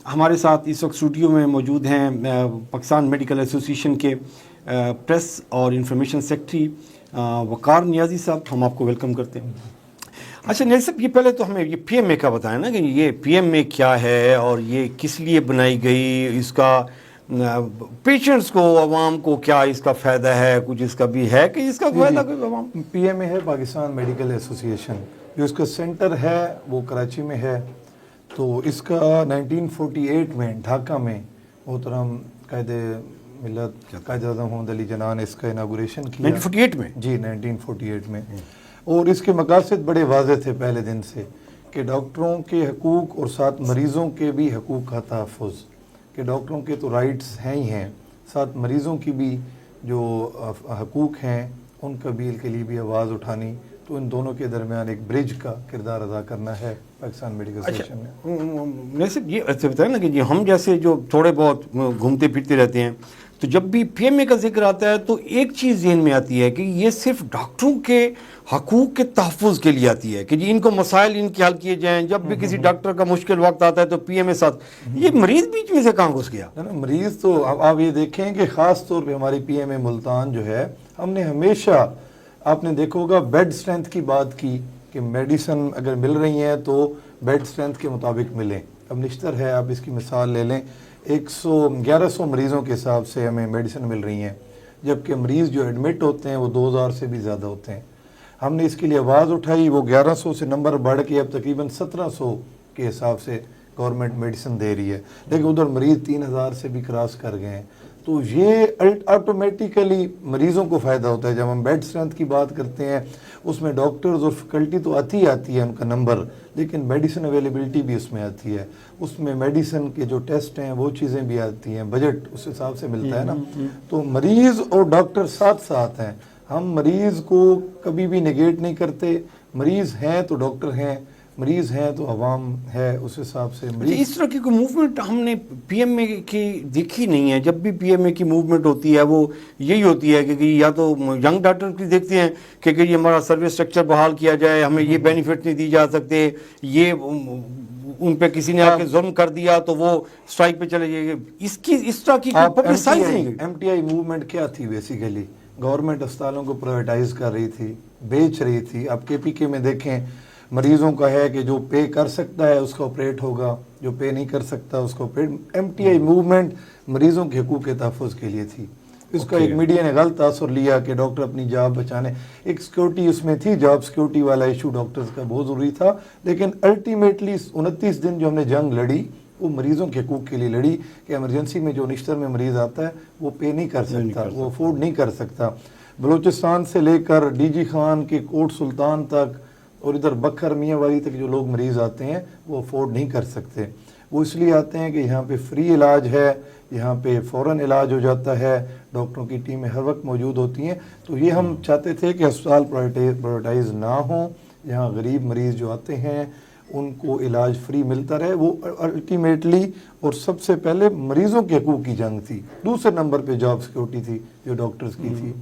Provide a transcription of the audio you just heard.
ہمارے ساتھ اس وقت اسٹوڈیو میں موجود ہیں پاکستان میڈیکل ایسوسیشن کے پریس اور انفارمیشن سیکرٹری وقار نیازی صاحب. ہم آپ کو ویلکم کرتے ہیں. اچھا نیازی صاحب، یہ پہلے تو ہمیں یہ پی ایم اے کا بتائیں نا کہ یہ پی ایم اے کیا ہے اور یہ کس لیے بنائی گئی، اس کا پیشنٹس کو، عوام کو کیا اس کا فائدہ ہے، کچھ اس کا بھی ہے کہ اس کا فائدہ کوئی عوام. پی ایم اے ہے پاکستان میڈیکل ایسوسیشن، جو اس کا سینٹر ہے وہ کراچی میں ہے. تو اس کا 1948 میں ڈھاکہ میں محترم قائد ملت قائد اعظم محمد علی جناح نے اس کا اناگوریشن کیا. 1948 میں؟ جی 1948 میں. اور اس کے مقاصد بڑے واضح تھے پہلے دن سے، کہ ڈاکٹروں کے حقوق اور ساتھ مریضوں کے بھی حقوق کا تحفظ، کہ ڈاکٹروں کے تو رائٹس ہیں ہی ہیں، ساتھ مریضوں کی بھی جو حقوق ہیں ان قبیل کے لیے بھی آواز اٹھانی. تو ان دونوں کے درمیان ایک برج کا کردار ادا کرنا ہے پاکستان میڈیکل ایسوسیشن میں. ویسے یہ بتائیں نا کہ ہم جیسے جو تھوڑے بہت گھومتے پھرتے رہتے ہیں، تو جب بھی پی ایم اے کا ذکر آتا ہے تو ایک چیز ذہن میں آتی ہے کہ یہ صرف ڈاکٹروں کے حقوق کے تحفظ کے لیے آتی ہے، کہ جی ان کو مسائل ان کے حل کیے جائیں. جب بھی کسی ڈاکٹر کا مشکل وقت آتا ہے تو پی ایم اے ساتھ. یہ مریض بیچ میں سے کہاں گھس گیا؟ مریض تو آپ یہ دیکھیں کہ خاص طور پہ ہماری پی ایم اے ملتان جو ہے، ہم نے ہمیشہ، آپ نے دیکھا ہوگا، بیڈ سٹرینتھ کی بات کی کہ میڈیسن اگر مل رہی ہیں تو بیڈ سٹرینتھ کے مطابق ملیں. اب نشتر ہے، آپ اس کی مثال لے لیں، 1100 مریضوں کے حساب سے ہمیں میڈیسن مل رہی ہیں، جبکہ مریض جو ایڈمٹ ہوتے ہیں وہ 2000 سے بھی زیادہ ہوتے ہیں. ہم نے اس کے لیے آواز اٹھائی، وہ 1100 سے نمبر بڑھ کے اب تقریباً 1700 کے حساب سے گورنمنٹ میڈیسن دے رہی ہے، لیکن ادھر مریض 3000 سے بھی کراس کر گئے ہیں. تو یہ آٹومیٹیکلی مریضوں کو فائدہ ہوتا ہے. جب ہم بیڈ سٹرینتھ کی بات کرتے ہیں اس میں ڈاکٹرز اور فیکلٹی تو آتی ہے ان کا نمبر، لیکن میڈیسن اویلیبلٹی بھی اس میں آتی ہے. اس میں میڈیسن کے جو ٹیسٹ ہیں وہ چیزیں بھی آتی ہیں، بجٹ اس حساب سے ملتا ہے نا. تو مریض اور ڈاکٹر ساتھ ساتھ ہیں. ہم مریض کو کبھی بھی نگیٹ نہیں کرتے. مریض ہیں تو ڈاکٹر ہیں، مریض ہیں تو عوام ہے. اس حساب سے اس طرح کی کوئی موومنٹ ہم نے پی ایم اے کی دیکھی نہیں ہے. جب بھی پی ایم اے کی موومنٹ ہوتی ہے وہ یہی ہوتی ہے کہ یا تو ینگ ڈاکٹر کی دیکھتے ہیں کہ یہ ہمارا سروس اسٹرکچر بحال کیا جائے، ہمیں یہ بینیفٹ نہیں دی جا سکتے، یہ ان پہ کسی نے آ کے ظلم کر دیا تو وہ اسٹرائک پہ چلے جائے. اس طرح کی پبلسائز نہیں ہوئی. ایم ٹی آئی موومنٹ کیا تھی بیسیکلی؟ گورنمنٹ اسپتالوں کو پرائیویٹائز کر رہی تھی، بیچ رہی تھی. اب کے پی کے میں دیکھیں، مریضوں کا ہے کہ جو پے کر سکتا ہے اس کا آپریٹ ہوگا، جو پے نہیں کر سکتا اس کو operate. M T I movement مریضوں کے حقوق کے تحفظ کے لیے تھی. اس کا ایک میڈیا نے غلط تاثر لیا کہ ڈاکٹر اپنی جاب بچانے، ایک سیکورٹی اس میں تھی، جاب سیکورٹی والا ایشو ڈاکٹرز کا بہت ضروری تھا. لیکن الٹیمیٹلی 29 دن جو ہم نے جنگ لڑی وہ مریضوں کے حقوق کے لیے لڑی، کہ ایمرجنسی میں جو نشتر میں مریض آتا ہے وہ پے نہیں کر سکتا، وہ افورڈ نہیں کر سکتا. بلوچستان سے لے کر ڈی جی خان کے کوٹ سلطان تک اور ادھر بکھر میاں والی تک جو لوگ مریض آتے ہیں وہ افورڈ نہیں کر سکتے. وہ اس لیے آتے ہیں کہ یہاں پہ فری علاج ہے، یہاں پہ فوراً علاج ہو جاتا ہے، ڈاکٹروں کی ٹیمیں ہر وقت موجود ہوتی ہیں. تو یہ ہم چاہتے تھے کہ ہسپتال پرائیویٹائز نہ ہوں، یہاں غریب مریض جو آتے ہیں ان کو علاج فری ملتا رہے. وہ الٹیمیٹلی اور سب سے پہلے مریضوں کے حقوق کی جنگ تھی. دوسرے نمبر پہ جاب سیکورٹی تھی جو ڈاکٹرز کی تھی.